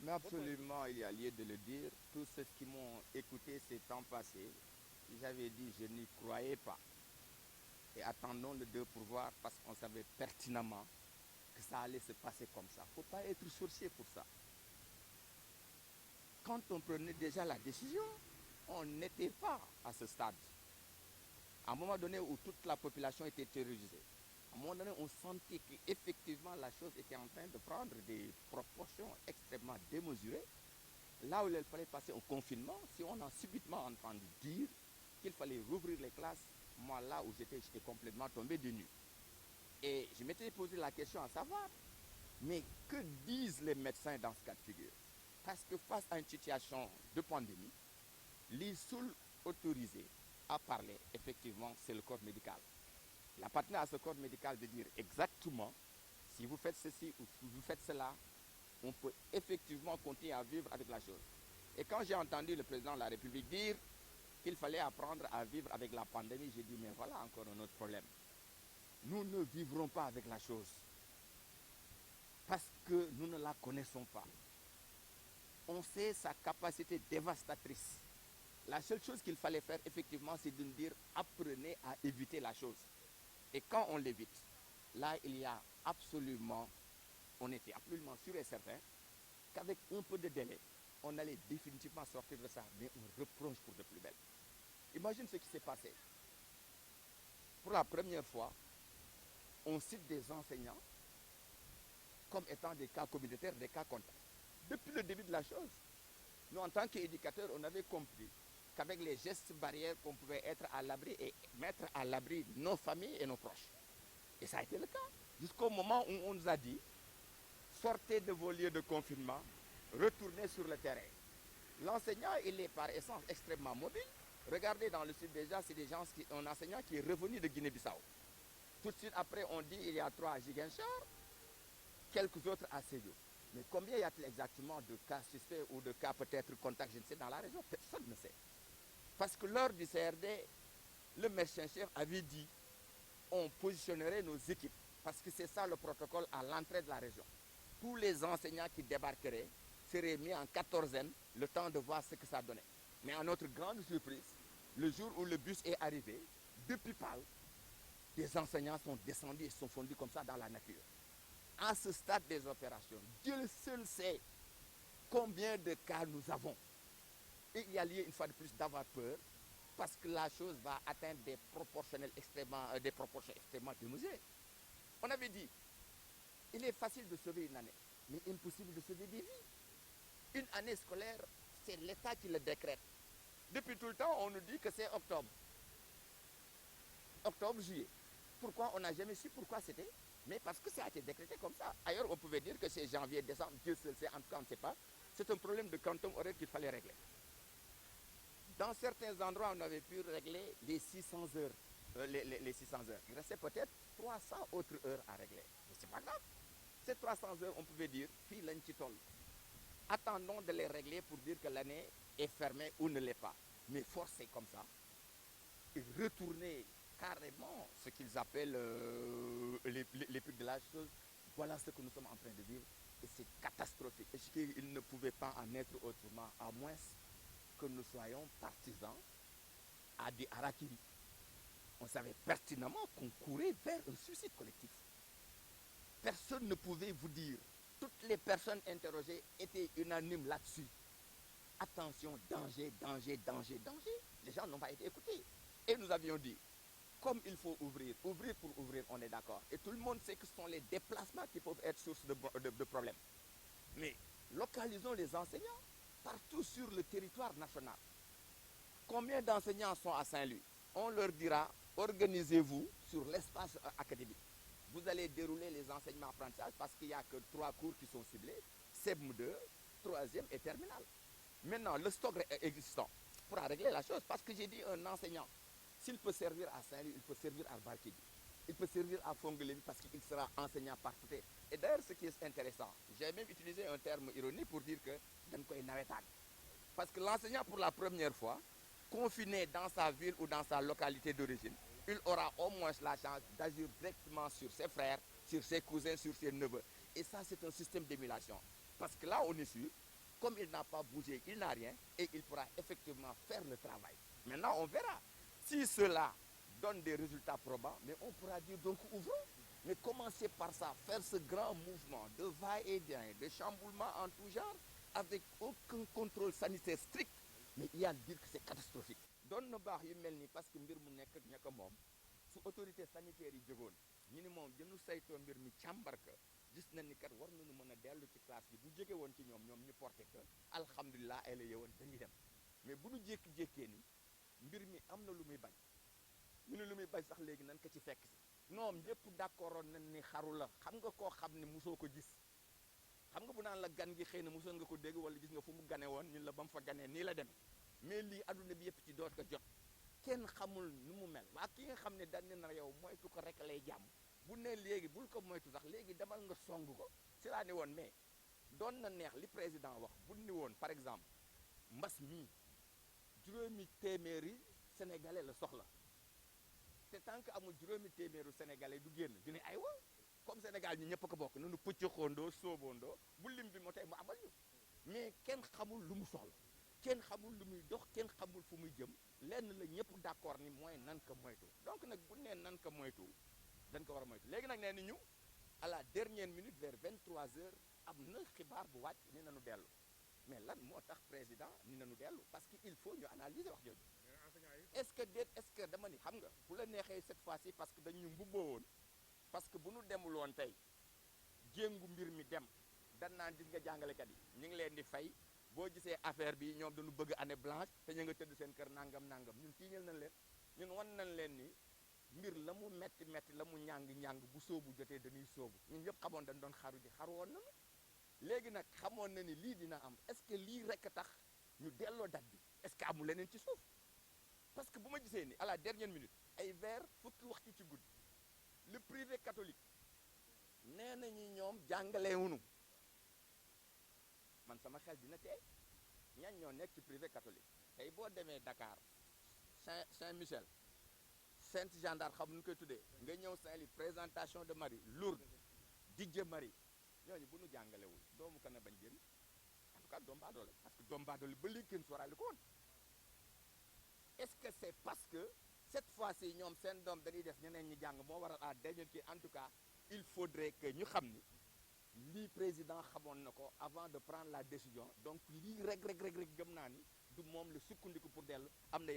Mais absolument, il y a lieu de le dire. Tous ceux qui m'ont écouté ces temps passés, j'avais dit je n'y croyais pas. Et attendons le 2 pour voir parce qu'on savait pertinemment que ça allait se passer comme ça. Il ne faut pas être sorcier pour ça. Quand on prenait déjà la décision, on n'était pas à ce stade. À un moment donné où toute la population était terrorisée, à un moment donné, on sentait qu'effectivement la chose était en train de prendre des proportions extrêmement démesurées. Là où il fallait passer au confinement, si on a subitement entendu dire qu'il fallait rouvrir les classes, moi là où j'étais complètement tombé de nu. Et je m'étais posé la question à savoir, mais que disent les médecins dans ce cas de figure? Parce que face à une situation de pandémie, les seuls autorisés à parler, effectivement, c'est le corps médical. Il appartenait à ce corps médical de dire exactement, si vous faites ceci ou si vous faites cela, on peut effectivement continuer à vivre avec la chose. Et quand j'ai entendu le président de la République dire qu'il fallait apprendre à vivre avec la pandémie, j'ai dit, mais voilà encore un autre problème. Nous ne vivrons pas avec la chose parce que nous ne la connaissons pas. On sait sa capacité dévastatrice. La seule chose qu'il fallait faire, effectivement, c'est de nous dire, apprenez à éviter la chose. Et quand on l'évite, là, il y a absolument, on était absolument sûr et certain qu'avec un peu de délai, on allait définitivement sortir de ça, mais on replonge pour de plus belle. Imagine ce qui s'est passé. Pour la première fois, on cite des enseignants comme étant des cas communautaires, des cas contacts. Depuis le début de la chose, nous, en tant qu'éducateurs, on avait compris qu'avec les gestes barrières, qu'on pouvait être à l'abri et mettre à l'abri nos familles et nos proches. Et ça a été le cas. Jusqu'au moment où on nous a dit, sortez de vos lieux de confinement, retournez sur le terrain. L'enseignant, il est par essence extrêmement mobile. Regardez dans le sud déjà, c'est un enseignant qui est revenu de Guinée-Bissau. Tout de suite après, on dit il y a 3 à Ziguinchor, quelques autres à Sédhiou. Mais combien y a-t-il exactement de cas suspects ou de cas peut-être contacts, je ne sais, dans la région? Personne ne sait. Parce que lors du CRD, le médecin-chef avait dit on positionnerait nos équipes, parce que c'est ça le protocole à l'entrée de la région. Tous les enseignants qui débarqueraient seraient mis en quatorzaine, le temps de voir ce que ça donnait. Mais à notre grande surprise, le jour où le bus est arrivé, depuis Pâles, des enseignants sont descendus et sont fondus comme ça dans la nature. À ce stade des opérations, Dieu seul sait combien de cas nous avons. Et il y a lieu une fois de plus d'avoir peur, parce que la chose va atteindre des proportions extrêmement démesurées. On avait dit, il est facile de sauver une année, mais impossible de sauver des vies. Une année scolaire, c'est l'État qui le décrète. Depuis tout le temps, on nous dit que c'est octobre. Octobre, juillet. Pourquoi on n'a jamais su pourquoi c'était? Mais parce que ça a été décrété comme ça. Ailleurs, on pouvait dire que c'est janvier, décembre, Dieu seul sait, en tout cas, on ne sait pas. C'est un problème de quantum horaire qu'il fallait régler. Dans certains endroits, on avait pu régler les 600 heures. Les 600 heures. Il restait peut-être 300 autres heures à régler. Mais ce n'est pas grave. Ces 300 heures, on pouvait dire, puis l'intitol. Attendons de les régler pour dire que l'année est fermée ou ne l'est pas. Mais forcer comme ça, et retourner carrément ce qu'ils appellent les pics de la chose, voilà ce que nous sommes en train de vivre. Et c'est catastrophique. Est-ce qu'il ne pouvait pas en être autrement, à moins que nous soyons partisans à des harakiri? On savait pertinemment qu'on courait vers un suicide collectif. Personne ne pouvait vous dire. Toutes les personnes interrogées étaient unanimes là-dessus. Attention, danger, danger, danger, danger. Les gens n'ont pas été écoutés. Et nous avions dit, comme il faut ouvrir pour ouvrir, on est d'accord. Et tout le monde sait que ce sont les déplacements qui peuvent être source de problèmes. Mais localisons les enseignants partout sur le territoire national. Combien d'enseignants sont à Saint-Louis? On leur dira, organisez-vous sur l'espace académique. Vous allez dérouler les enseignements apprentissages parce qu'il n'y a que 3 cours qui sont ciblés, CEM2, 3e et terminale. Maintenant, le stock existant pourra régler la chose parce que j'ai dit un enseignant, s'il peut servir à Saint-Louis, il peut servir à Barkédi. Il peut servir à Fongolémi parce qu'il sera enseignant partout. Et d'ailleurs, ce qui est intéressant, j'ai même utilisé un terme ironique pour dire que parce que l'enseignant, pour la première fois, confiné dans sa ville ou dans sa localité d'origine, il aura au moins la chance d'agir directement sur ses frères, sur ses cousins, sur ses neveux. Et ça, c'est un système d'émulation. Parce que là, on est sûr Comme il n'a pas bougé, il n'a rien, et il pourra effectivement faire le travail. Maintenant, on verra. Si cela donne des résultats probants, mais on pourra dire donc ouvrons. Mais commencer par ça, faire ce grand mouvement de va-et-vient, de chamboulement en tout genre, avec aucun contrôle sanitaire strict, mais il y a à dire que c'est catastrophique. Doon na baax yu mel nii parce que mbir mu nekk ña ko moom su autorité sanitaire yi jógoon ñu ni moom jënu saytoo mbir mi càmbar ka gis na ni kat war nañu mën a dellu ci classe bi bu jóge woon ci ñoom ñu porté que alhamdulilah ay la yewoon dañuy dem mais bu ñu jékki-jékkee ni mbir mi am na lu muy bañ ñu ne lu muy bañ sax léegi nañ ko ci fekk si ñoom ñëpp d'accordoon nañ ni xaru la xam nga koo xam ne mosoo ko gis xam nga bu naan la gan gi xëy na mosoon nga ko dégg wala gis nga fu mu gane woon ñun la ba mu fa ganee nii la demee mais lii adduna bi yëpp ci doot ko jot kenn xamul nu mu mel waa ki nga xam ne dañ ne na yow moytu ko rek lay jàmm bu ne léegi bul ko moytu sax léegi demal nga song ko si laa ne woon mais doon na neex li président wax bu ni woon par exemple mbas mii juróomi téeméeri sénégalais la soxla te tant que amul juróomi téeméeru sénégalais du génn du ne aywa comme Sénégal ñi ñëpp ko bokk nanu pucc xoondoo sóoboondoo bu lim bi moo tey mu amal ñu mais kenn xamul lu mu soxla kenn xamul lu muy dox kenn xamul fu muy jëm lenn la ñëpp d'accord ni mooy nan ko moytu donc nag bu nee nan ko moytu dañ ko war a moytu léegi nag nee ni ñu à la dernière minute vers 23h am na xibaar bu wàcc ni nanu dellu mais lan moo tax président ni nanu dellu parce que il faut ñu analyser wax jooju est-ce que déet est-ce que dama ni xam nga bu la neexee cette fois-ci parce que dañu mbubboo woon parce que bu nu demul woon tey jéngu mbir mi dem dan naan gis nga jàngalekat yi ñu ngi leen di fay boo gisee affaire bi ñoom dañu bëgg année blanche te ñu nga tëdd seen kër nangam ñun tiiñal nañ leen ñun wan nañ leen ni mbir la mu metti la mu ñàng bu sóobu jotee dañuy sóobu ñun ñëpp xamoon dañ doon xaru ji xaru woon nañu léegi nag xamoon na ni lii dina am est-ce que lii rek a tax ñu delloo date bi est-ce que amul leneen ci suuf parce que bu ma gisee ni à la dernière minute ay vers fukki waxtu ci guddi le privé catholique nee nañu ñoom jàngalewuñu man sama xel dina tey ñan ñoo nekk ci privé catholique tey boo demee Dakar Saint-Michel Sainte Jeanne d'Arc xam nu koy tuddee nga ñëw Saint-Louis présentation de Marie Lourdes Didier Marie ñooñu bu nu jàngalewul doomu kan a bañ génn en tout cas doomu baadoole parce que doomu baadoole ba léegi kenn sóoraale ko woon est-ce que c'est parce que cette fois-ci ñoom seen doom dañuy def ñeneen ñi jàng moo waral à dernière kii en tout cas il faudrait que ñu xam ni lii président xamoon na ko avant de prendre la décision donc lii rek gëm naa ni du moom la sukkandiku pour dellu am na yeneen